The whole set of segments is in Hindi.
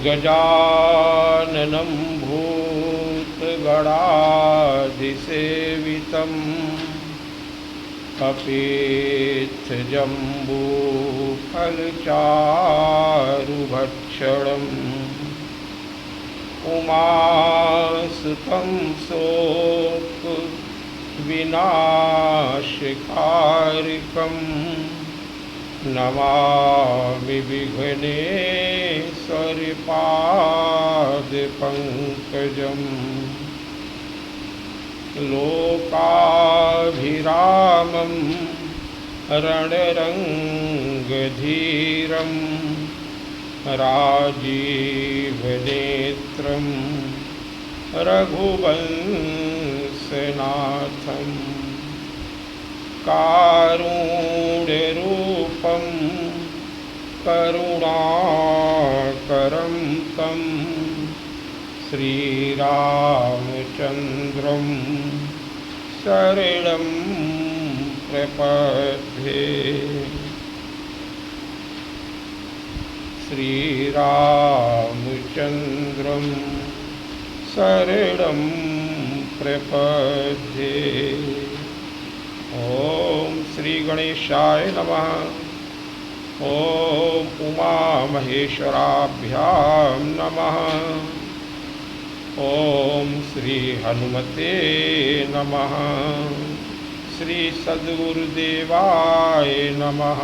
गजाननं भूतगणाधिसेवितं कपित्थजम्बूफलचारुभक्षणम् उमासुतं शोकविनाशकारकं नमामि विघ्नेश्वरपादपङ्कजम् लोकाभिरामं रणरङ्गधीरं राजीवनेत्रं रघुवंशनाथं कारुण्यरूपं करुणाकरं तं श्रीरामचन्द्रं शरणं प्रपद्ये। श्रीरामचन्द्रं शरणं प्रपद्ये। ओम श्री गणेशाय नमः। ओम उमामहेश्वराभ्यां नमः। ओम श्री हनुमते नमः। श्री सद्गुरुदेवाय नमः।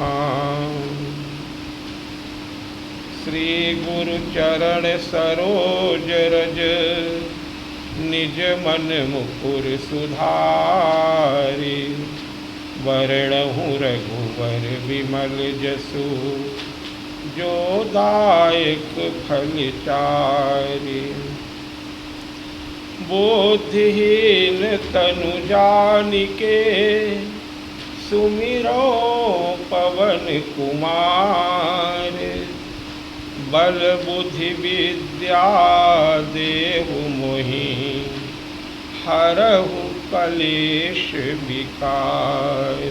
श्री गुरुचरण सरोज रज निज मन मुकुर सुधारि वरणहु रघुवर विमल जसु जो दायक फल चारि। बोधहीन तनु जानिके सुमिरो पवन कुमार। बल बुद्धि विद्या देहु मोहि हरहु कलेश विकार।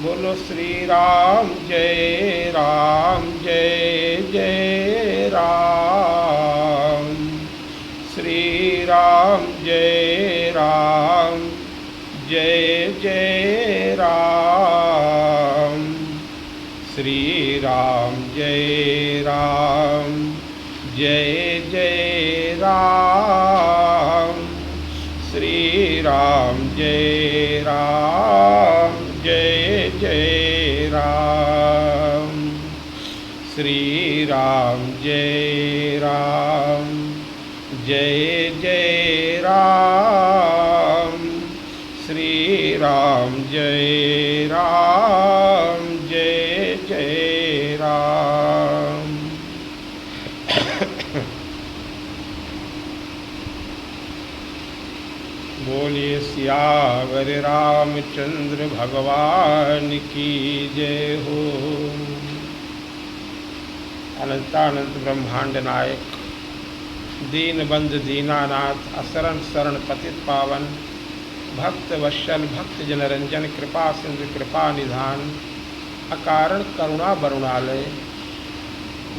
बोलो श्री राम जय जय राम। श्री राम जय जय राम। श्री राम जय जय राम। श्री राम जय जय राम। श्री राम जय जय राम। श्री राम जय जय राम। बोलिए सियावर रामचंद्र भगवान की जय हो। अनंतानंत ब्रह्मांड नायक दीनबंध दीनानाथ असरण शरण पतित पावन भक्त वत्सल भक्त जनरंजन कृपा सिंधु कृपा निधान अकारण करुणा वरुणालय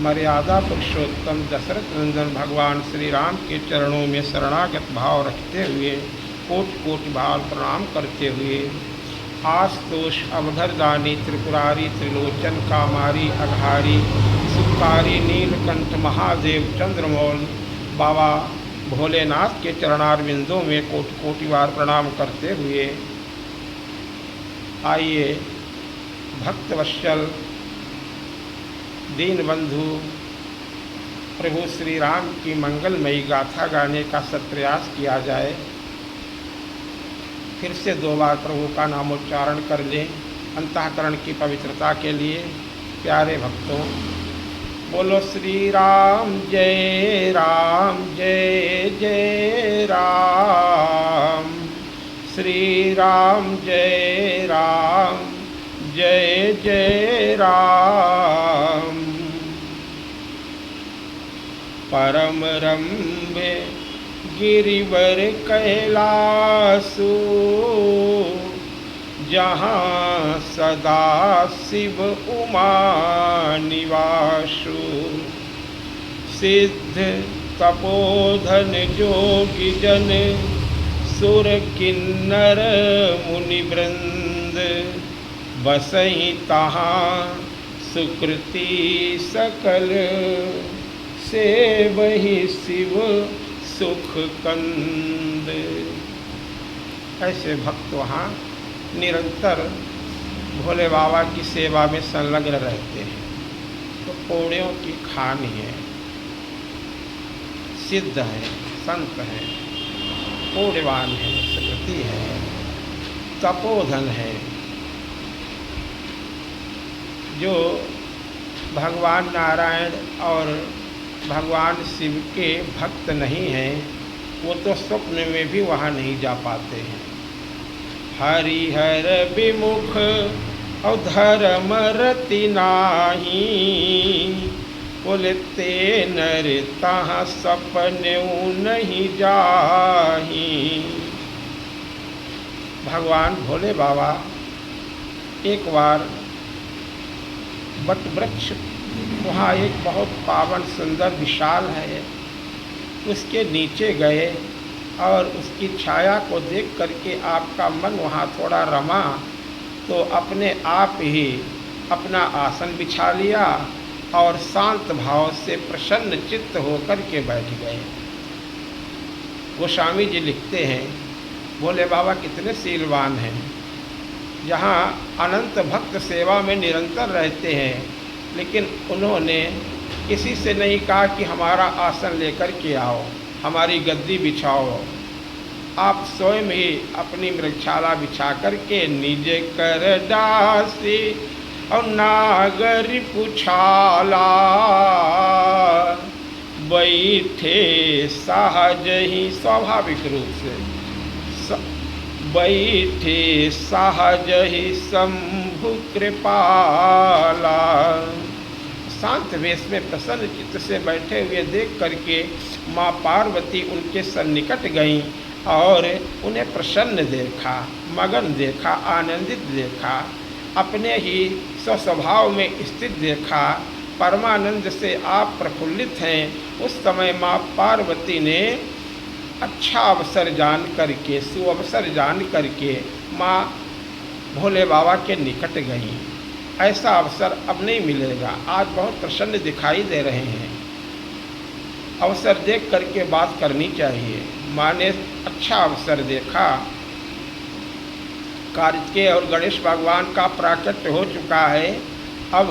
मर्यादा पुरुषोत्तम दशरथ नंदन भगवान श्री राम के चरणों में शरणागत भाव रखते हुए कोटि कोटि भाव प्रणाम करते हुए आशुतोष अवघरदानी त्रिपुरारी त्रिलोचन कामारी अघारी सुखारी नीलकंठ महादेव चंद्रमौल बाबा भोलेनाथ के चरणारविंदों में कोटि कोटि बार प्रणाम करते हुए आइए भक्तवत्सल दीनबंधु प्रभु श्री राम की मंगलमयी गाथा गाने का सत्प्रयास किया जाए। फिर से 2 बार प्रभु का नामोच्चारण कर लें अंतःकरण की पवित्रता के लिए। प्यारे भक्तों, बोलो श्री राम जय जय राम। श्री राम जय जय राम। परम रम्भे गिरिवर कैलासु जहाँ सदा शिव उमा निवासु। सिद्ध तपोधन जोगी जन सुर किन्नर मुनि वृंद, बसई तहाँ सुकृति सकल, से वही शिव सुख कंद। ऐसे भक्त वहाँ निरंतर भोले बाबा की सेवा में संलग्न रहते हैं। तो पौड़ियों की खान है, सिद्ध है, संत है, पौड़वान है, सुकृति है, तपोधन है। जो भगवान नारायण और भगवान शिव के भक्त नहीं हैं, वो तो स्वप्न में भी वहाँ नहीं जा पाते हैं। हरिहर विमुख और धर्म रति नाही, बोलते नर तहाँ सपने नहीं जाही। भगवान भोले बाबा एक बार बट वृक्ष, वहाँ एक बहुत पावन सुंदर विशाल है, उसके नीचे गए और उसकी छाया को देख करके आपका मन वहाँ थोड़ा रमा, तो अपने आप ही अपना आसन बिछा लिया और शांत भाव से प्रसन्न चित्त होकर के बैठ गए। गोस्वामी जी लिखते हैं, भोले बाबा कितने शीलवान हैं। जहाँ अनंत भक्त सेवा में निरंतर रहते हैं, लेकिन उन्होंने किसी से नहीं कहा कि हमारा आसन लेकर के आओ, हमारी गद्दी बिछाओ। आप स्वयं ही अपनी मृगशाला बिछा करके निज कर दासी और नागर पुछाला, बैठे सहज ही स्वाभाविक रूप से बैठे सहज ही शंभु कृपाला। शांत वेश में प्रसन्न चित्त से बैठे हुए देख करके माँ पार्वती उनके सन्निकट गईं और उन्हें प्रसन्न देखा, मगन देखा, आनंदित देखा, अपने ही स्वस्वभाव में स्थित देखा, परमानंद से आप प्रफुल्लित हैं। उस समय माँ पार्वती ने अच्छा अवसर जान करके, सुअवसर जान करके माँ भोले बाबा के निकट गईं। ऐसा अवसर अब नहीं मिलेगा। आज बहुत प्रसन्न दिखाई दे रहे हैं, अवसर देख करके बात करनी चाहिए। माँ ने अच्छा अवसर देखा, कार्तिकेय और गणेश भगवान का प्राकट्य हो चुका है। अब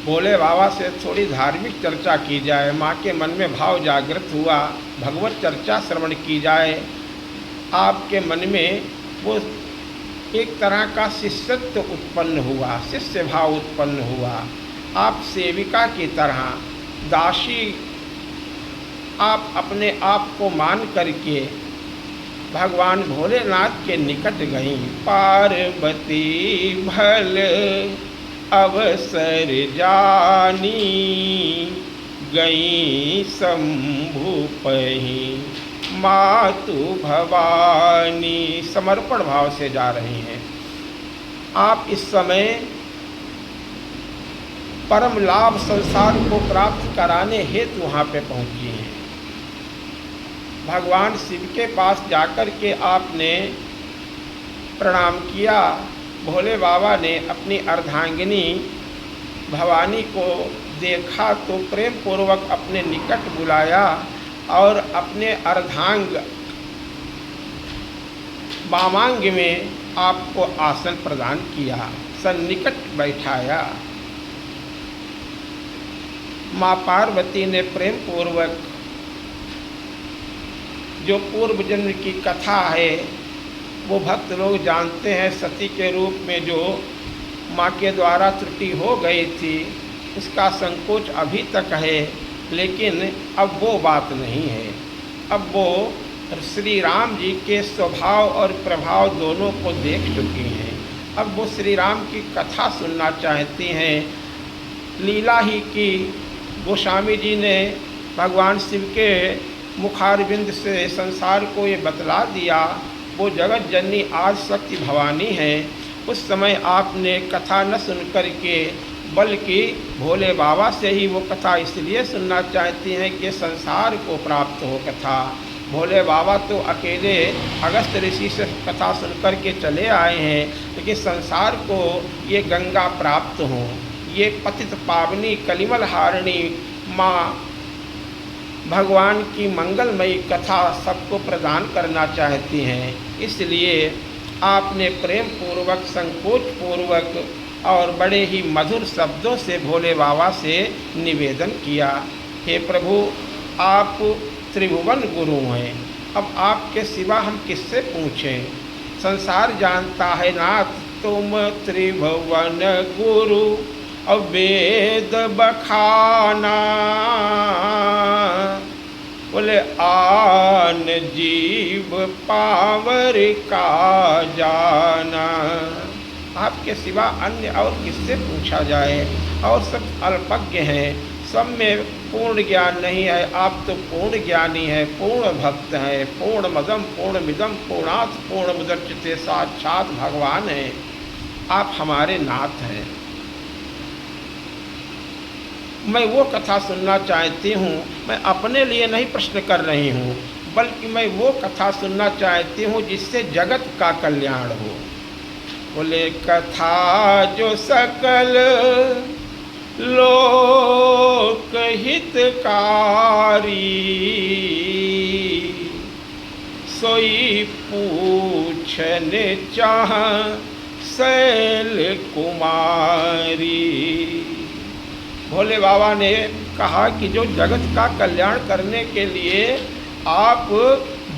भोले बाबा से थोड़ी धार्मिक चर्चा की जाए, माँ के मन में भाव जागृत हुआ, भगवत चर्चा श्रवण की जाए। आपके मन में वो एक तरह का शिष्यत्व उत्पन्न हुआ, शिष्य भाव उत्पन्न हुआ। आप सेविका की तरह, दासी आप अपने आप को मान करके भगवान भोलेनाथ के निकट गईं। पार्वती भल अवसर जानी, गई शंभु पही मातु भवानी। समर्पण भाव से जा रही हैं। आप इस समय परम लाभ संसार को प्राप्त कराने हेतु वहाँ पे पहुँची हैं। भगवान शिव के पास जाकर के आपने प्रणाम किया। भोले बाबा ने अपनी अर्धांगिनी भवानी को देखा तो प्रेम पूर्वक अपने निकट बुलाया और अपने अर्धांग वामांग में आपको आसन प्रदान किया, सन्निकट बैठाया। माँ पार्वती ने प्रेम पूर्वक, जो पूर्व जन्म की कथा है वो भक्त लोग जानते हैं, सती के रूप में जो माँ के द्वारा त्रुटि हो गई थी उसका संकोच अभी तक है, लेकिन अब वो बात नहीं है। अब वो श्री राम जी के स्वभाव और प्रभाव दोनों को देख चुकी हैं। अब वो श्री राम की कथा सुनना चाहती हैं। लीला ही की गोस्वामी जी ने भगवान शिव के मुखारविंद से संसार को ये बतला दिया वो जगत जननी आज शक्ति भवानी है। उस समय आपने कथा न सुन कर के बल्कि भोले बाबा से ही वो कथा इसलिए सुनना चाहती हैं कि संसार को प्राप्त हो कथा। भोले बाबा तो अकेले अगस्त ऋषि से कथा सुन कर के चले आए हैं, लेकिन संसार को ये गंगा प्राप्त हो, ये पतित पावनी कलिमल हारिणी माँ भगवान की मंगलमयी कथा सबको प्रदान करना चाहती हैं। इसलिए आपने प्रेम पूर्वक, संकोच पूर्वक और बड़े ही मधुर शब्दों से भोले बाबा से निवेदन किया, हे प्रभु आप त्रिभुवन गुरु हैं, अब आपके सिवा हम किससे पूछें। संसार जानता है नाथ तुम त्रिभुवन गुरु, और वेद बखाना बोले आन जीव पावर का जाना। आपके सिवा अन्य और किससे पूछा जाए, और सब अल्पज्ञ हैं, सब में पूर्ण ज्ञान नहीं है। आप तो पूर्ण ज्ञानी हैं, पूर्ण भक्त हैं, पूर्ण मदम पूर्ण मिदम पूर्णात् पूर्ण मुदच्यते, साक्षात भगवान हैं। आप हमारे नाथ हैं। मैं वो कथा सुनना चाहती हूँ, मैं अपने लिए नहीं प्रश्न कर रही हूँ, बल्कि मैं वो कथा सुनना चाहती हूँ जिससे जगत का कल्याण हो। बोले कथा जो सकल लोक हितकारी, सोई पूछने चाह शैल कुमारी। भोले बाबा ने कहा कि जो जगत का कल्याण करने के लिए आप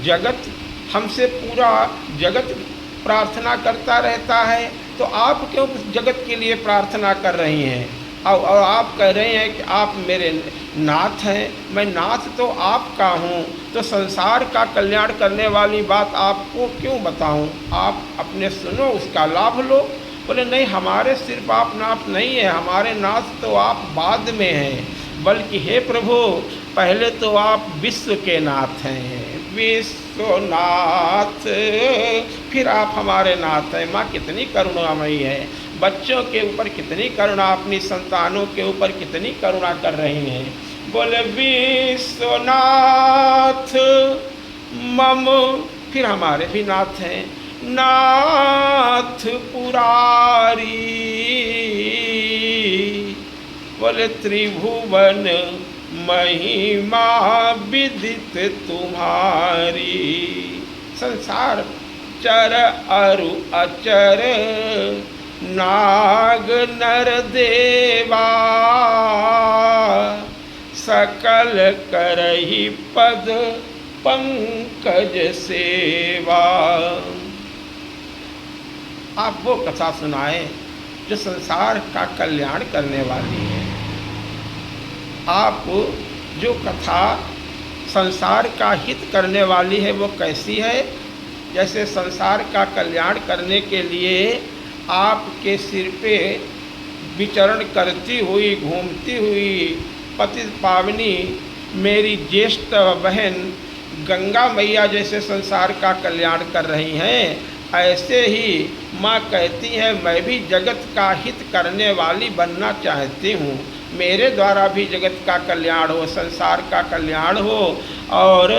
जगत हमसे पूरा जगत प्रार्थना करता रहता है, तो आप क्यों जगत के लिए प्रार्थना कर रही हैं। और आप कह रहे हैं कि आप मेरे नाथ हैं, मैं नाथ तो आपका हूँ, तो संसार का कल्याण करने वाली बात आपको क्यों बताऊँ। आप अपने सुनो, उसका लाभ लो। बोले नहीं, हमारे सिर्फ आप नाथ नहीं है, हमारे नाथ तो आप बाद में हैं, बल्कि हे प्रभु पहले तो आप विश्व के नाथ हैं, विश्वनाथ, फिर आप हमारे नाथ हैं। माँ कितनी करुणामयी है, बच्चों के ऊपर कितनी करुणा, अपनी संतानों के ऊपर कितनी करुणा कर रही हैं। बोले विश्वनाथ मम, फिर हमारे भी नाथ हैं, नाथ पुरारी। बोले त्रिभुवन महिमा विदित तुम्हारी, संसार चर अरु अचर नाग नर देवा, सकल करहि पद पंकज सेवा। आप वो कथा सुनाएं जो संसार का कल्याण करने वाली है। आप जो कथा संसार का हित करने वाली है वो कैसी है। जैसे संसार का कल्याण करने के लिए आपके सिर पे विचरण करती हुई, घूमती हुई पतित पावनी मेरी ज्येष्ठ बहन गंगा मैया जैसे संसार का कल्याण कर रही हैं, ऐसे ही माँ कहती है मैं भी जगत का हित करने वाली बनना चाहती हूँ। मेरे द्वारा भी जगत का कल्याण हो, संसार का कल्याण हो, और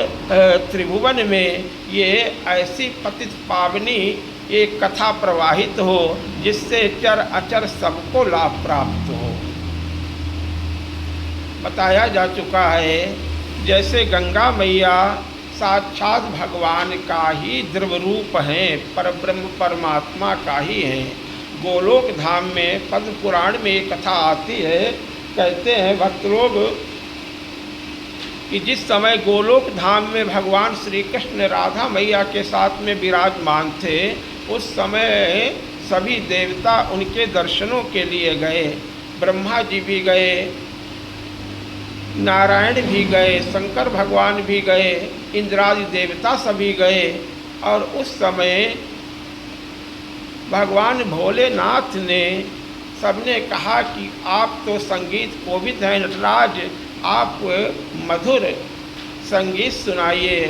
त्रिभुवन में ये ऐसी पतित पावनी एक कथा प्रवाहित हो जिससे चर अचर सबको लाभ प्राप्त हो। बताया जा चुका है जैसे गंगा मैया साक्षात भगवान का ही द्रव्य रूप हैं, परब्रह्म परमात्मा का ही हैं। गोलोक धाम में पद्म पुराण में एक कथा आती है, कहते हैं भक्त लोग कि जिस समय गोलोक धाम में भगवान श्री कृष्ण राधा मैया के साथ में विराजमान थे, उस समय सभी देवता उनके दर्शनों के लिए गए। ब्रह्मा जी भी गए, नारायण भी गए, शंकर भगवान भी गए, इंद्रादि देवता सभी गए। और उस समय भगवान भोलेनाथ ने सबने कहा कि आप तो संगीत कोविद हैं नटराज, आप मधुर संगीत सुनाइए।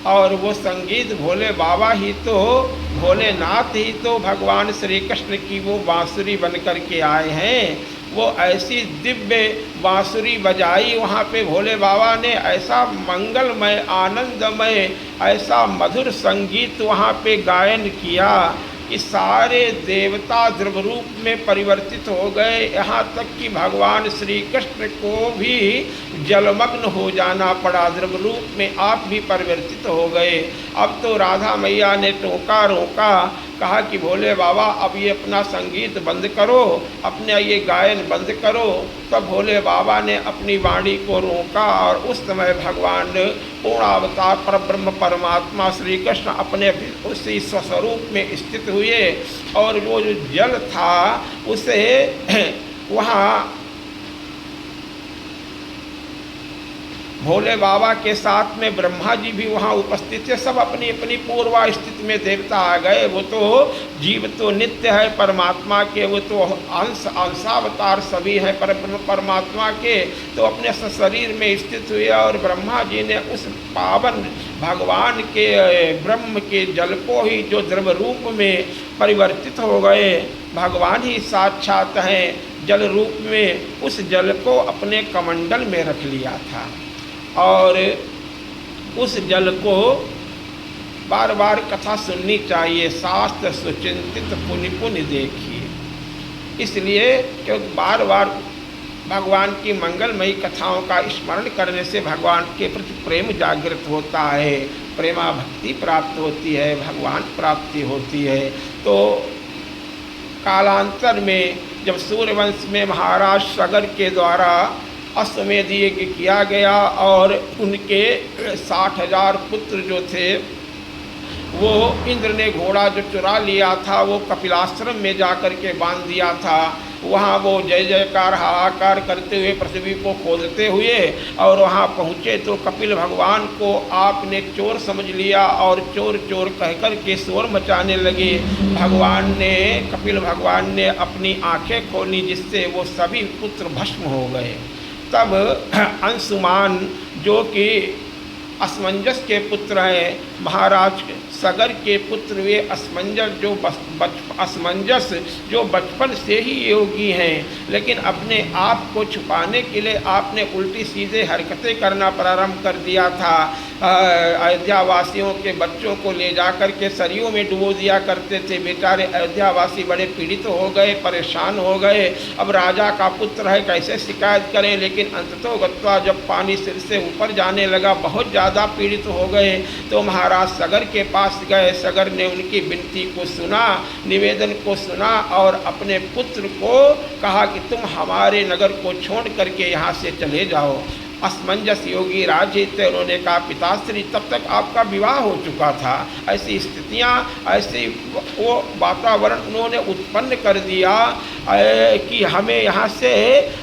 और वो संगीत भोले बाबा ही तो, भोलेनाथ ही तो भगवान श्री कृष्ण की वो बांसुरी बन कर के आए हैं। वो ऐसी दिव्य बांसुरी बजाई वहाँ पे भोले बाबा ने, ऐसा मंगलमय आनंदमय ऐसा मधुर संगीत वहाँ पे गायन किया कि सारे देवता द्रव रूप में परिवर्तित हो गए। यहाँ तक कि भगवान श्री कृष्ण को भी जलमग्न हो जाना पड़ा, द्रव रूप में आप भी परिवर्तित हो गए। अब तो राधा मैया ने टोका रोका, कहा कि भोले बाबा अब ये अपना संगीत बंद करो, अपने ये गायन बंद करो। तब भोले बाबा ने अपनी वाणी को रोका और उस समय भगवान पूर्णावतार परब्रह्म परमात्मा श्री कृष्ण अपने उसी स्वस्वरूप में स्थित हुए और वो जो जल था उसे वहाँ भोले बाबा के साथ में ब्रह्मा जी भी वहाँ उपस्थित थे। सब अपनी अपनी पूर्वा स्थिति में देवता आ गए। वो तो जीव तो नित्य है परमात्मा के, वो तो अंशावतार सभी हैं परमात्मा के, तो अपने शरीर में स्थित हुए और ब्रह्मा जी ने उस पावन भगवान के ब्रह्म के जल को ही जो द्रव रूप में परिवर्तित हो गए, भगवान ही साक्षात हैं जल रूप में, उस जल को अपने कमंडल में रख लिया था और उस जल को बार बार कथा सुननी चाहिए, शास्त्र सुचिंतित पुनि पुनि देखिए। इसलिए क्योंकि बार बार भगवान की मंगलमयी कथाओं का स्मरण करने से भगवान के प्रति प्रेम जागृत होता है, प्रेमा भक्ति प्राप्त होती है, भगवान प्राप्ति होती है। तो कालांतर में जब सूर्यवंश में महाराज सगर के द्वारा अश्वमेध यज्ञ किया गया और उनके 60,000 पुत्र जो थे, वो इंद्र ने घोड़ा जो चुरा लिया था वो कपिलाश्रम में जा कर के बांध दिया था। वहाँ वो जय जयकार हाहाकार करते हुए पृथ्वी को खोदते हुए और वहाँ पहुँचे तो कपिल भगवान को आपने चोर समझ लिया और चोर चोर कह कर के शोर मचाने लगे। कपिल भगवान ने अपनी आंखें खोली जिससे वो सभी पुत्र भस्म हो गए। तब अंशुमान जो कि असमंजस के पुत्र हैं, महाराज सगर के पुत्र, वे असमंजस जो बचपन से ही योगी हैं, लेकिन अपने आप को छुपाने के लिए आपने उल्टी सीधे हरकतें करना प्रारंभ कर दिया था। अयोध्या वासियों के बच्चों को ले जाकर के सरयू में डुबो दिया करते थे। बेचारे अयोध्या वासी बड़े पीड़ित हो गए, परेशान हो गए। अब राजा का पुत्र है, कैसे शिकायत करें, लेकिन अंततः गत्वा जब पानी सिर से ऊपर जाने लगा, बहुत ज़्यादा पीड़ित हो गए। तो महाराज सगर के पास गए। सगर ने उनकी विनती को सुना, निवेदन को सुना और अपने पुत्र को कहा कि तुम हमारे नगर को छोड़ करके यहाँ से चले जाओ। असमंजस योगी राजी थे, उन्होंने कहा पिताश्री तब तक आपका विवाह हो चुका था। ऐसी स्थितियाँ, ऐसी वो वातावरण उन्होंने उत्पन्न कर दिया कि हमें यहाँ से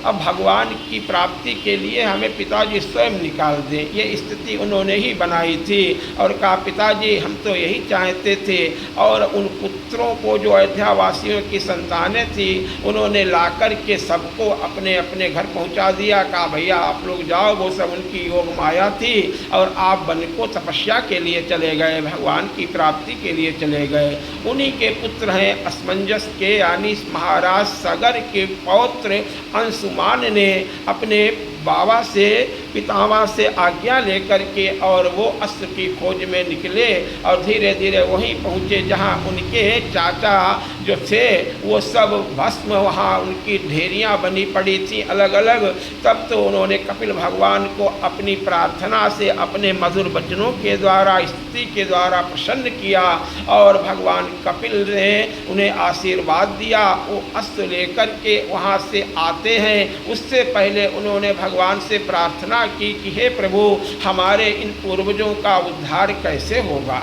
अब भगवान की प्राप्ति के लिए हमें पिताजी स्वयं निकाल दें। ये स्थिति उन्होंने ही बनाई थी और कहा पिताजी हम तो यही चाहते थे। और उन पुत्रों को जो अयोध्या वासियों की संतानें थी उन्होंने ला कर के सबको अपने अपने घर पहुँचा दिया। कहा भैया आप लोग जाओ, वो सब उनकी योग माया थी और आप वन को तपस्या के लिए चले गए, भगवान की प्राप्ति के लिए चले गए। उन्हीं के पुत्र हैं असमंजस के, यानी महाराज सगर के पौत्र अंशुमान ने अपने बाबा से, पितामह से आज्ञा लेकर के और वो अस्त्र की खोज में निकले और धीरे धीरे वहीं पहुँचे जहाँ उनके चाचा जो थे वो सब भस्म, वहाँ उनकी ढेरियाँ बनी पड़ी थी अलग अलग। तब तो उन्होंने कपिल भगवान को अपनी प्रार्थना से, अपने मधुर वचनों के द्वारा, स्तुति के द्वारा प्रसन्न किया और भगवान कपिल ने उन्हें आशीर्वाद दिया। वो अस्त्र लेकर के वहाँ से आते हैं, उससे पहले उन्होंने भगवान से प्रार्थना की कि हे प्रभु हमारे इन पूर्वजों का उद्धार कैसे होगा,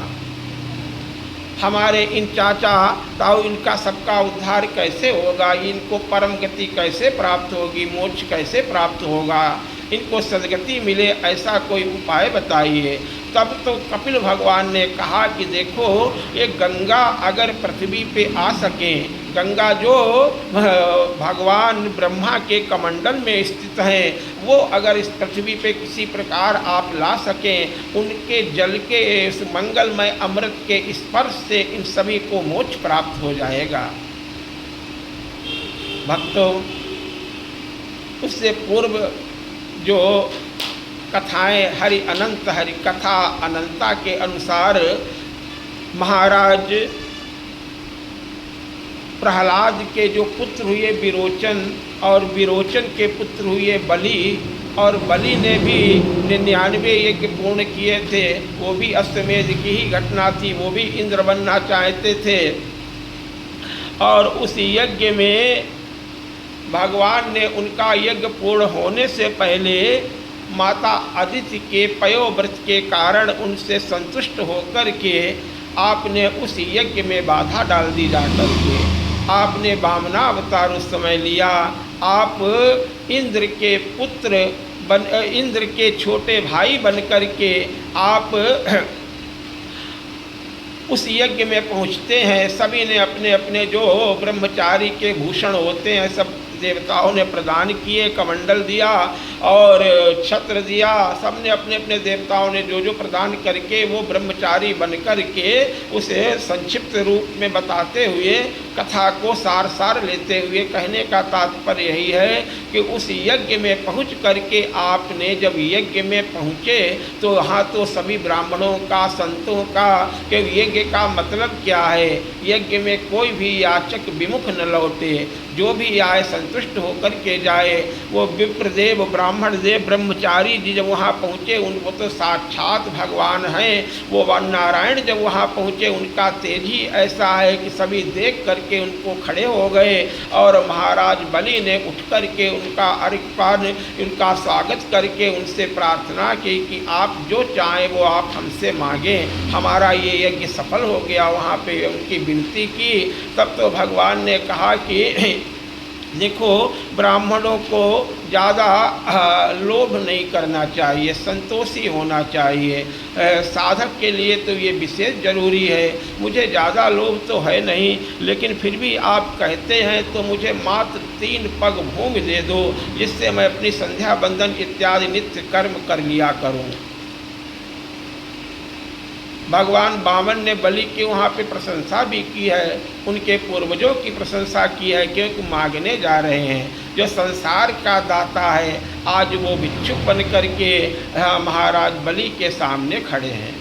हमारे इन चाचा ताऊ इनका सबका उद्धार कैसे होगा, इनको परम गति कैसे प्राप्त होगी, मोक्ष कैसे प्राप्त होगा, इनको सदगति मिले ऐसा कोई उपाय बताइए। तब तो कपिल भगवान ने कहा कि देखो ये गंगा अगर पृथ्वी पे आ सकें, गंगा जो भगवान ब्रह्मा के कमंडल में स्थित हैं, वो अगर इस पृथ्वी पे किसी प्रकार आप ला सकें, उनके जल के इस मंगलमय अमृत के स्पर्श से इन सभी को मोक्ष प्राप्त हो जाएगा। भक्तों, उससे पूर्व जो कथाएं हरि अनंत हरि कथा अनंता के अनुसार महाराज प्रहलाद के जो पुत्र हुए विरोचन, और विरोचन के पुत्र हुए बलि, और बलि ने भी 99 यज्ञ पूर्ण किए थे। वो भी अश्वमेध की ही घटना थी, वो भी इंद्र बनना चाहते थे। और उस यज्ञ में भगवान ने उनका यज्ञ पूर्ण होने से पहले माता अदिति के पयोव्रत के कारण उनसे संतुष्ट होकर के आपने उस यज्ञ में बाधा डाल दी जाकर के आपने वामनावतार उस समय लिया। आप इंद्र के पुत्र इंद्र के छोटे भाई बन कर के आप उस यज्ञ में पहुँचते हैं। सभी ने अपने अपने जो ब्रह्मचारी के भूषण होते हैं सब देवताओं ने प्रदान किए, कमंडल दिया और छत्र दिया। सब ने अपने अपने देवताओं ने जो जो प्रदान करके वो ब्रह्मचारी बन कर के उसे संक्षिप्त रूप में बताते हुए कथा को सार सार लेते हुए कहने का तात्पर्य यही है कि उस यज्ञ में पहुँच करके आपने जब यज्ञ में पहुँचे तो वहाँ तो सभी ब्राह्मणों का, संतों का कि यज्ञ का मतलब क्या है। यज्ञ में कोई भी याचक विमुख न लौटे, जो भी आए संतुष्ट होकर के जाए। वो विप्रदेव, ब्राह्मण देव, ब्रह्मचारी जी जब वहाँ पहुँचे उनको तो साक्षात भगवान हैं। वो नारायण जब वहाँ पहुँचे उनका तेज ही ऐसा है कि सभी देख करके उनको खड़े हो गए। और महाराज बलि ने उठ करके उनका अर्घपान, उनका स्वागत करके उनसे प्रार्थना की कि आप जो चाहें वो आप हमसे मांगें, हमारा ये यज्ञ सफल हो गया। वहाँ पे उनकी विनती की। तब तो भगवान ने कहा कि देखो, ब्राह्मणों को ज़्यादा लोभ नहीं करना चाहिए, संतोषी होना चाहिए। साधक के लिए तो ये विशेष जरूरी है। मुझे ज़्यादा लोभ तो है नहीं, लेकिन फिर भी आप कहते हैं तो मुझे मात्र 3 पग भूमि दे दो, जिससे मैं अपनी संध्या बंदन इत्यादि नित्य कर्म कर लिया करूं। भगवान वामन ने बलि की वहाँ पे प्रशंसा भी की है, उनके पूर्वजों की प्रशंसा की है, क्योंकि मांगने जा रहे हैं। जो संसार का दाता है आज वो भिक्षुक बन कर के महाराज बलि के सामने खड़े हैं।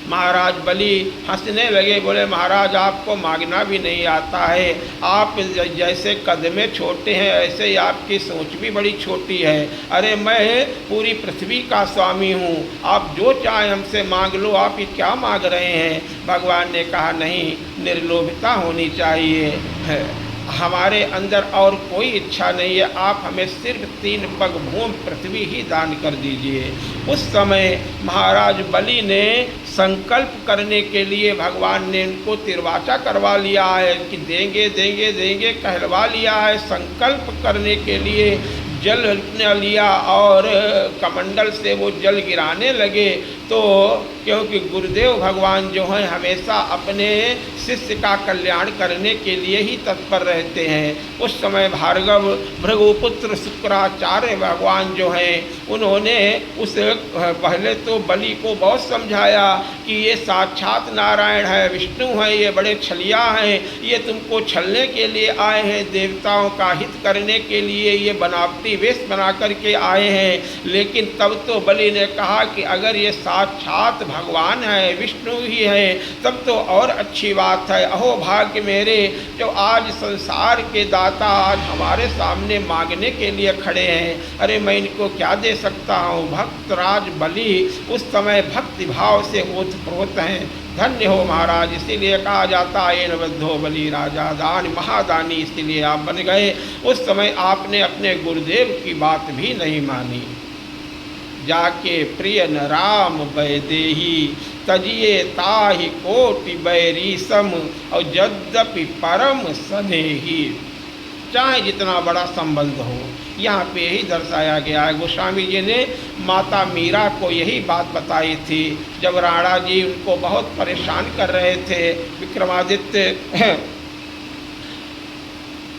महाराज बलि हंसने लगे, बोले महाराज आपको मांगना भी नहीं आता है। आप जैसे कद में छोटे हैं ऐसे ही आपकी सोच भी बड़ी छोटी है। अरे मैं पूरी पृथ्वी का स्वामी हूँ, आप जो चाहे हमसे मांग लो। आप ये क्या मांग रहे हैं? भगवान ने कहा नहीं, निर्लोभता होनी चाहिए, हमारे अंदर और कोई इच्छा नहीं है। आप हमें सिर्फ 3 पग भूमि पृथ्वी ही दान कर दीजिए। उस समय महाराज बलि ने संकल्प करने के लिए भगवान ने उनको तिरवाचा करवा लिया है कि देंगे देंगे देंगे, कहलवा लिया है। संकल्प करने के लिए जल लिया और कमंडल से वो जल गिराने लगे। तो क्योंकि गुरुदेव भगवान जो हैं हमेशा अपने शिष्य का कल्याण करने के लिए ही तत्पर रहते हैं। उस समय भार्गव भृगुपुत्र शुक्राचार्य भगवान जो हैं उन्होंने उस पहले तो बलि को बहुत समझाया कि ये साक्षात नारायण है, विष्णु है, ये बड़े छलिया हैं, ये तुमको छलने के लिए आए हैं, देवताओं का हित करने के लिए ये बनावटी वेश बना करके आए हैं। लेकिन तब तो बलि ने कहा कि अगर ये साक्षात भगवान है, विष्णु ही है, तब तो और अच्छी बात है। अहो भाग्य मेरे, जो आज संसार के दाता आज हमारे सामने मांगने के लिए खड़े हैं। अरे मैं इनको क्या दे सकता हूँ? भक्तराज बलि उस समय भक्ति भाव से ओतप्रोत हैं। धन्य हो महाराज, इसीलिए कहा जाता है न बद्धो बलि राजा दान महादानी, इसीलिए आप बन गए। उस समय आपने अपने गुरुदेव की बात भी नहीं मानी। जाके प्रिय न राम बैदेही, तजिए ताहि कोटि बैरी सम, और यद्यपि परम सनेही। चाहे जितना बड़ा संबंध हो, यहाँ पे यही दर्शाया गया है। गोस्वामी जी ने माता मीरा को यही बात बताई थी जब राणा जी उनको बहुत परेशान कर रहे थे। विक्रमादित्य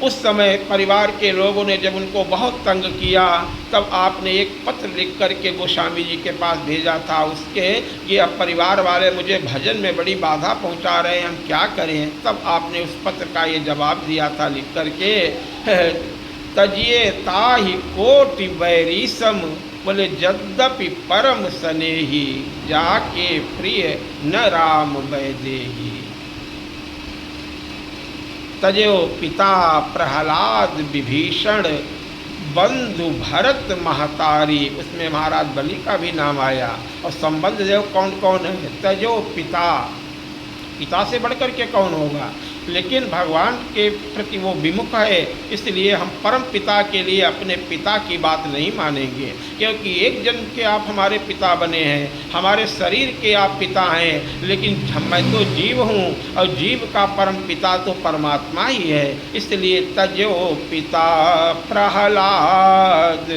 उस समय परिवार के लोगों ने जब उनको बहुत तंग किया, तब आपने एक पत्र लिख करके गोस्वामी जी के पास भेजा था उसके कि अब परिवार वाले मुझे भजन में बड़ी बाधा पहुंचा रहे हैं, हम क्या करें। तब आपने उस पत्र का ये जवाब दिया था लिख करके, तजिए ताहि कोटि बैरीसम, बोले यद्यपि परम स्नेही, जाके प्रिय न राम वैदेही। तजो पिता प्रहलाद विभीषण, बंधु भरत महतारी, उसमें महाराज बलि का भी नाम आया। और संबंध देव कौन कौन है, तजो पिता, पिता से बढ़कर के कौन होगा, लेकिन भगवान के प्रति वो विमुख है, इसलिए हम परम पिता के लिए अपने पिता की बात नहीं मानेंगे, क्योंकि एक जन्म के आप हमारे पिता बने हैं, हमारे शरीर के आप पिता हैं, लेकिन मैं तो जीव हूँ और जीव का परम पिता तो परमात्मा ही है। इसलिए तजो पिता प्रहलाद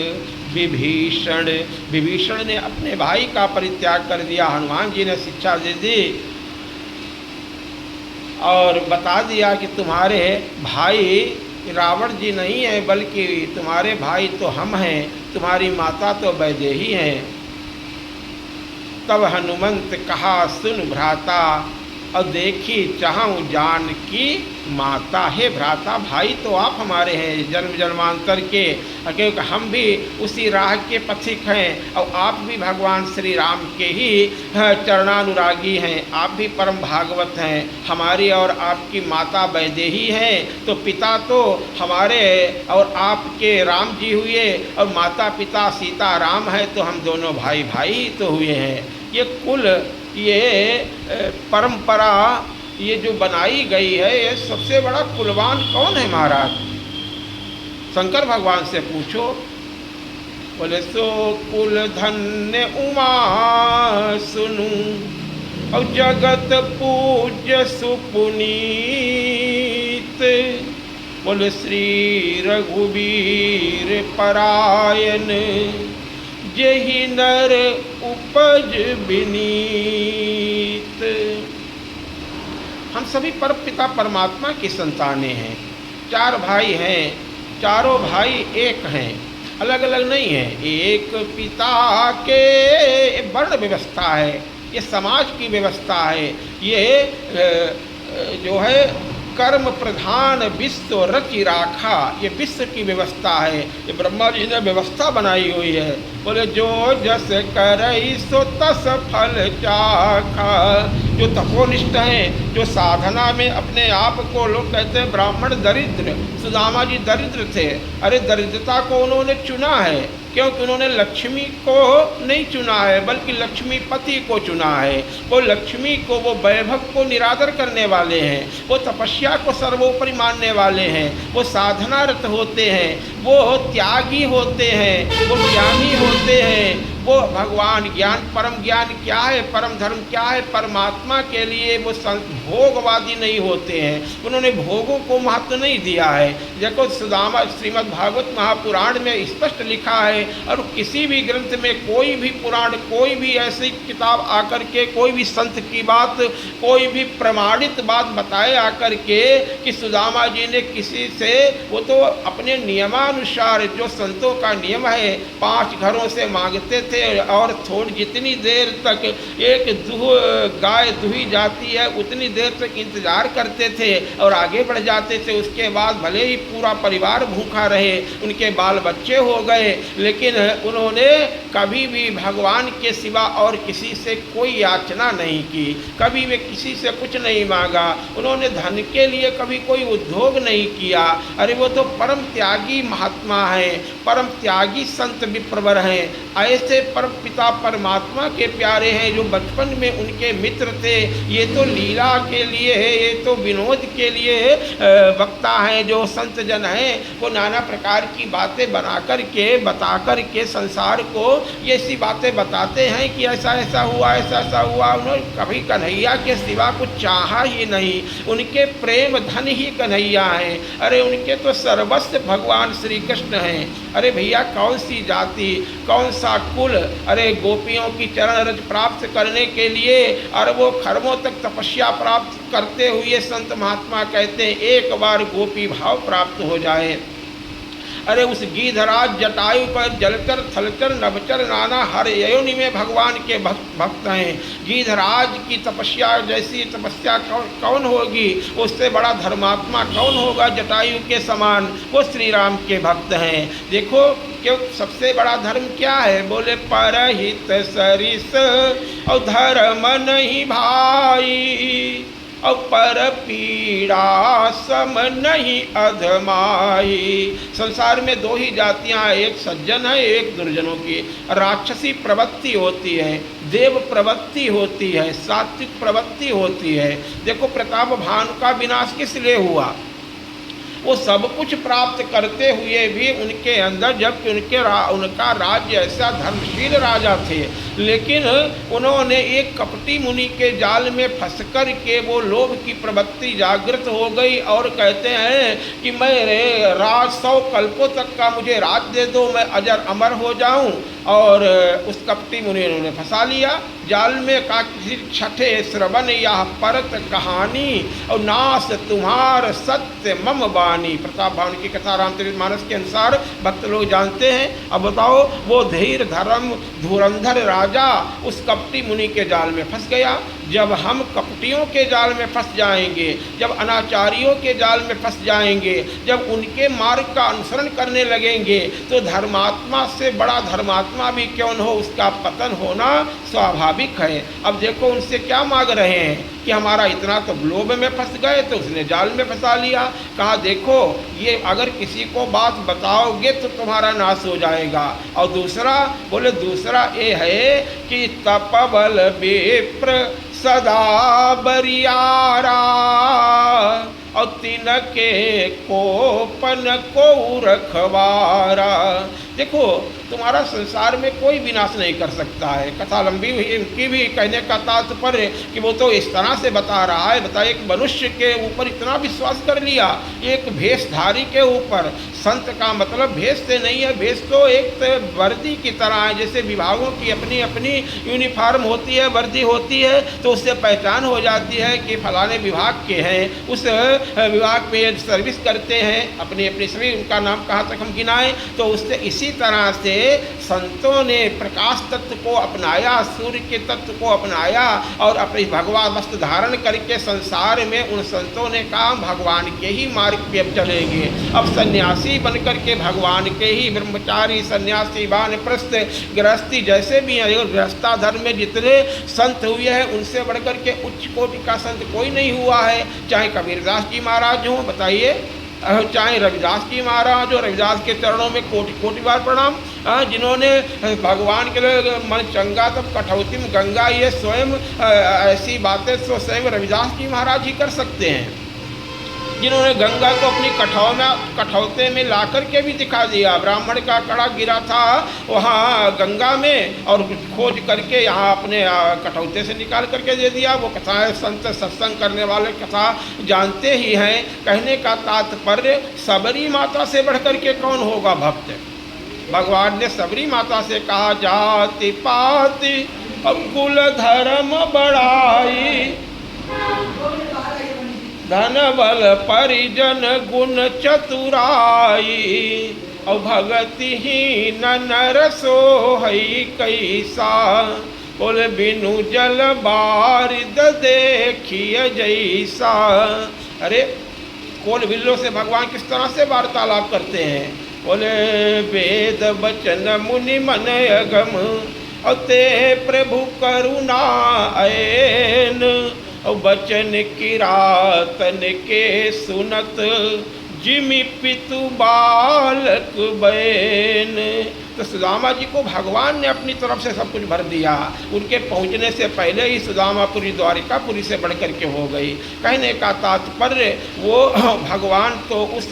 विभीषण, विभीषण ने अपने भाई का परित्याग कर दिया। हनुमान जी ने शिक्षा दे दी और बता दिया कि तुम्हारे भाई रावण जी नहीं है, बल्कि तुम्हारे भाई तो हम हैं, तुम्हारी माता तो वैदेही हैं। तब हनुमंत कहा सुन भ्राता, और देखी चाहूँ जान की माता। है भ्राता, भाई तो आप हमारे हैं जन्म जन्मांतर के, क्योंकि हम भी उसी राह के पथिक हैं और आप भी भगवान श्री राम के ही चरणानुरागी हैं, आप भी परम भागवत हैं। हमारी और आपकी माता वैदेही हैं, तो पिता तो हमारे और आपके राम जी हुए और माता पिता सीता राम है, तो हम दोनों भाई भाई ही तो हुए हैं। ये कुल, ये परंपरा ये जो बनाई गई है, ये सबसे बड़ा कुलवान कौन है महाराज, शंकर भगवान से पूछो। बोले सो कुल धन्य उमा सुनु, और जगत पूज्य सुपुनीत। बोले श्री रघुवीर परायण, जेहि नर उपज विनीत। हम सभी परमपिता परमात्मा की संतानें हैं। 4 भाई हैं, चारों भाई एक हैं, अलग अलग नहीं हैं। एक पिता के वर्ण व्यवस्था है, ये समाज की व्यवस्था है, ये जो है कर्म प्रधान विश्व रचि राखा, ये विश्व की व्यवस्था है, ये ब्रह्मा जी ने व्यवस्था बनाई हुई है। बोले जो जस करई सो तस फल चाखा। जो तपोनिष्ठ हैं, जो साधना में अपने आप को, लोग कहते हैं ब्राह्मण दरिद्र, सुदामा जी दरिद्र थे। अरे दरिद्रता को उन्होंने चुना है, क्योंकि उन्होंने लक्ष्मी को नहीं चुना है, बल्कि लक्ष्मीपति को चुना है। वो लक्ष्मी को, वो वैभव को निरादर करने वाले हैं, वो तपस्या को सर्वोपरि मानने वाले हैं, वो साधनारत होते हैं, वो त्यागी होते हैं, वो ज्ञानी होते हैं। वो भगवान ज्ञान, परम ज्ञान क्या है, परम धर्म क्या है, परमात्मा के लिए वो भोगवादी नहीं होते हैं, उन्होंने भोगों को महत्व नहीं दिया है। देखो सुदामा, श्रीमद् भागवत महापुराण में स्पष्ट लिखा है, और किसी भी ग्रंथ में, कोई भी पुराण, कोई भी ऐसी किताब आकर के, कोई भी संत की बात, कोई भी प्रमाणित बात बताए आकर के कि सुदामा जी ने किसी से, वो तो अपने नियमानुसार, जो संतों का नियम है, 5 घरों से मांगते थे, और थोड़ी जितनी देर तक एक गाय दुही जाती है उतनी देर तक इंतजार करते थे और आगे बढ़ जाते थे। उसके बाद भले ही पूरा परिवार भूखा रहे, उनके बाल बच्चे हो गए, लेकिन उन्होंने कभी भी भगवान के सिवा और किसी से कोई याचना नहीं की, कभी वे किसी से कुछ नहीं मांगा, उन्होंने धन के लिए कभी कोई उद्योग नहीं किया। अरे वो तो परम त्यागी महात्मा है, परम त्यागी संत विप्रवर हैं। ऐसे परम पिता परमात्मा के प्यारे हैं, जो बचपन में उनके मित्र थे। ये तो लीला के लिए है, ये तो विनोद के लिए वक्ता हैं, जो संत जन हैं, वो नाना प्रकार की बातें बना कर के, बता कर के संसार को ये ऐसी बातें बताते हैं कि ऐसा ऐसा हुआ, ऐसा ऐसा हुआ। उन्होंने कभी कन्हैया के सिवा कुछ चाहा ही नहीं, उनके प्रेम धन ही कन्हैया हैं। अरे उनके तो सर्वस्व भगवान श्री कृष्ण हैं। अरे भैया, कौन सी जाति, कौन सा सा कुल, अरे गोपियों की चरण रज प्राप्त करने के लिए अरबों खरबों तक तपस्या प्राप्त करते हुए संत महात्मा कहते हैं एक बार गोपी भाव प्राप्त हो जाए। अरे उस गीधराज जटायु पर जलचर थलचर नभचर नाना हर योनि में भगवान के भक्त हैं। गीधराज की तपस्या जैसी तपस्या कौन होगी, उससे बड़ा धर्मात्मा कौन होगा जटायु के समान, वो श्री राम के भक्त हैं। देखो क्यों सबसे बड़ा धर्म क्या है, बोले परहित सरिस और धर्म नहीं भाई, और पर पीड़ा सम नहीं अधमाई। संसार में दो ही जातियां हैं, एक सज्जन है एक दुर्जनों की। राक्षसी प्रवृत्ति होती है, देव प्रवृत्ति होती है, सात्विक प्रवृत्ति होती है। देखो प्रताप भानु का विनाश किस लिए हुआ, वो सब कुछ प्राप्त करते हुए भी उनके अंदर, जबकि उनका राज्य ऐसा धर्मशील राजा थे, लेकिन उन्होंने एक कपटी मुनि के जाल में फंस कर के वो लोभ की प्रवृत्ति जागृत हो गई और कहते हैं कि मेरे राज 100 कल्पों तक का मुझे राज दे दो, मैं अजर अमर हो जाऊं। और उस कपटी मुनि ने उन्हें फंसा लिया जाल में। का किसी छठे श्रवण या परत कहानी और नास तुम्हार सत्य मम बानी। प्रताप भानु की कथा रामचरितमानस के अनुसार भक्त लोग जानते हैं। अब बताओ वो धीर धर्म धुरंधर राजा उस कपटी मुनि के जाल में फंस गया। जब हम कपटियों के जाल में फंस जाएंगे, जब अनाचारियों के जाल में फंस जाएंगे, जब उनके मार्ग का अनुसरण करने लगेंगे, तो धर्मात्मा से बड़ा धर्मात्मा भी क्यों न हो, उसका पतन होना स्वाभाविक है। अब देखो उनसे क्या मांग रहे हैं कि हमारा इतना तो लोभ में फंस गए, तो उसने जाल में फंसा लिया। कहा देखो ये अगर किसी को बात बताओगे तो तुम्हारा नाश हो जाएगा। और दूसरा बोले दूसरा ये है कि तपबल विप्र सदा बरियारा और तिनके कोपन को रखवारा। देखो तुम्हारा संसार में कोई विनाश नहीं कर सकता है। कथा लंबी हुई, इनकी भी कहने का तात्पर्य कि वो तो इस तरह से बता रहा है। बताइए एक मनुष्य के ऊपर इतना विश्वास कर लिया, एक भेषधारी के ऊपर। संत का मतलब भेष से नहीं है, भेष तो एक वर्दी की तरह है। जैसे विभागों की अपनी अपनी यूनिफॉर्म होती है, वर्दी होती है, तो उससे पहचान हो जाती है कि फलाने विभाग के हैं, उस विभाग में सर्विस करते हैं, अपनी अपनी सभी उनका नाम कहाँ तक हम गिनाएं। तो उससे इसी तरह से संतों ने प्रकाश तत्व को अपनाया, सूर्य के तत्व को अपनाया और अपनी भगवान वस्त्र धारण करके संसार में उन संतों ने कहा भगवान के ही मार्ग पे अब चलेंगे। अब सन्यासी बनकर के भगवान के ही, ब्रह्मचारी सन्यासी वानप्रस्थ गृहस्थी जैसे भी हैं, गृहस्था धर्म में जितने संत हुए हैं उनसे बढ़कर के उच्च कोटि का संत कोई नहीं हुआ है। चाहे कबीरदास जी महाराज हों, बताइए, चाहे रविदास जी महाराज हो, रविदास के चरणों में कोटि कोटि बार प्रणाम। जिन्होंने भगवान के लिए मन चंगा तब कठौती में गंगा, ये स्वयं ऐसी बातें तो स्वयं रविदास जी महाराज ही कर सकते हैं, जिन्होंने गंगा को अपनी कठौते में ला करके भी दिखा दिया। ब्राह्मण का कड़ा गिरा था वहाँ गंगा में और खोज करके यहाँ अपने कठौते से निकाल करके दे दिया। वो कथाएं संत सत्संग करने वाले कथा जानते ही हैं। कहने का तात्पर्य सबरी माता से बढ़ करके कौन होगा भक्त। भगवान ने सबरी माता से कहा जाति पाति और कुल धर्म बढ़ाई, धन बल परिजन गुण चतुराई, और भगति ही नर सोहई कैसा। बोले बिनु जल बारिद देखिए जैसा। अरे कोल बिल्लो से भगवान किस तरह से वार्तालाप करते हैं। बोले वेद बचन मुनि मन अगम और ते प्रभु करुणा ऐन, और बचन किरातन के सुनत जिमि पितु बालक बैन। तो सुदामा जी को भगवान ने अपनी तरफ से सब कुछ भर दिया। उनके पहुंचने से पहले ही सुदामापुरी द्वारिकापुरी से बढ़कर के हो गई। कहने का तात्पर्य वो भगवान तो उस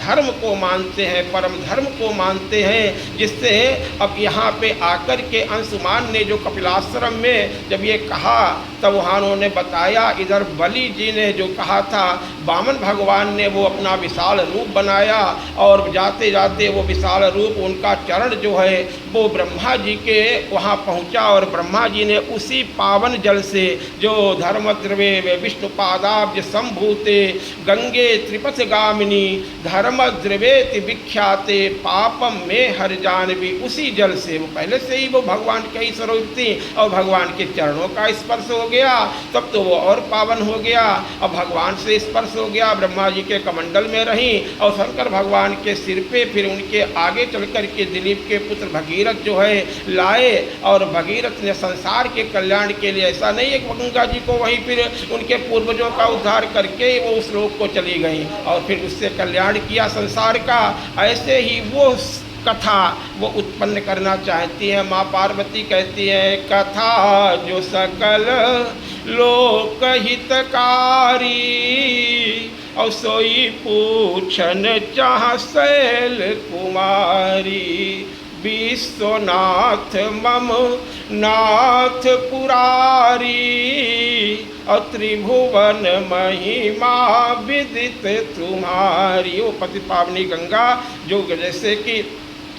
धर्म को मानते हैं, परम धर्म को मानते हैं। जिससे अब यहाँ पे आकर के अंशुमान ने जो कपिलाश्रम में जब ये कहा तब वहाँ उन्होंने बताया, इधर बलि जी ने जो कहा था, वामन भगवान ने वो अपना विशाल रूप बनाया और जाते जाते वो विशाल रूप उनका चरण जो है वो ब्रह्मा जी के वहाँ पहुँचा और ब्रह्मा जी ने उसी पावन जल से जो धर्मद्रवे विष्णुपादाब्ज संभूते गंगे त्रिपथ गामिनी धर्मद्रवेति विख्याते पापम में हर जानवी, उसी जल से वो पहले से ही वो भगवान के ही स्वरूप थी और भगवान के चरणों का स्पर्श हो गया तब तो वो और पावन हो गया। अब भगवान से स्पर्श हो गया, ब्रह्मा जी के कमंडल में रही और शंकर भगवान के सिर पे, फिर उनके आगे चल कर के दिलीप के पुत्र भगीरथ जो है लाए और भगीरथ ने संसार के कल्याण के लिए, ऐसा नहीं है गंगा जी को वहीं फिर उनके पूर्वजों का उद्धार करके वो उस लोक को चली गई और फिर उससे कल्याण किया संसार का, ऐसे ही वो कथा वो उत्पन्न करना चाहती है। माँ पार्वती कहती है, कथा जो सकल लोक हितकारी और सोई पूछन चाह शैल कुमारी, विश्वनाथ मम नाथ पुरारी और त्रिभुवन महिमा विदित तुम्हारी। वो पति पावनी गंगा जो जैसे कि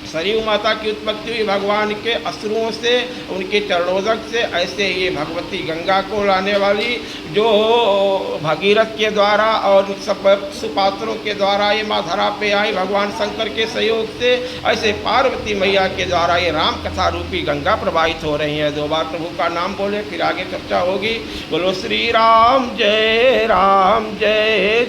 सरयू माता की उत्पत्ति हुई भगवान के अश्रुओं से, उनके चरणोदक से, ऐसे ये भगवती गंगा को लाने वाली जो भगीरथ के द्वारा और सब सुपात्रों के द्वारा ये माँ धरा पे आई भगवान शंकर के सहयोग से, ऐसे पार्वती मैया के द्वारा ये राम कथा रूपी गंगा प्रवाहित हो रही है। 2 बार प्रभु का नाम बोले फिर आगे चर्चा होगी। बोलो श्री राम जय जय।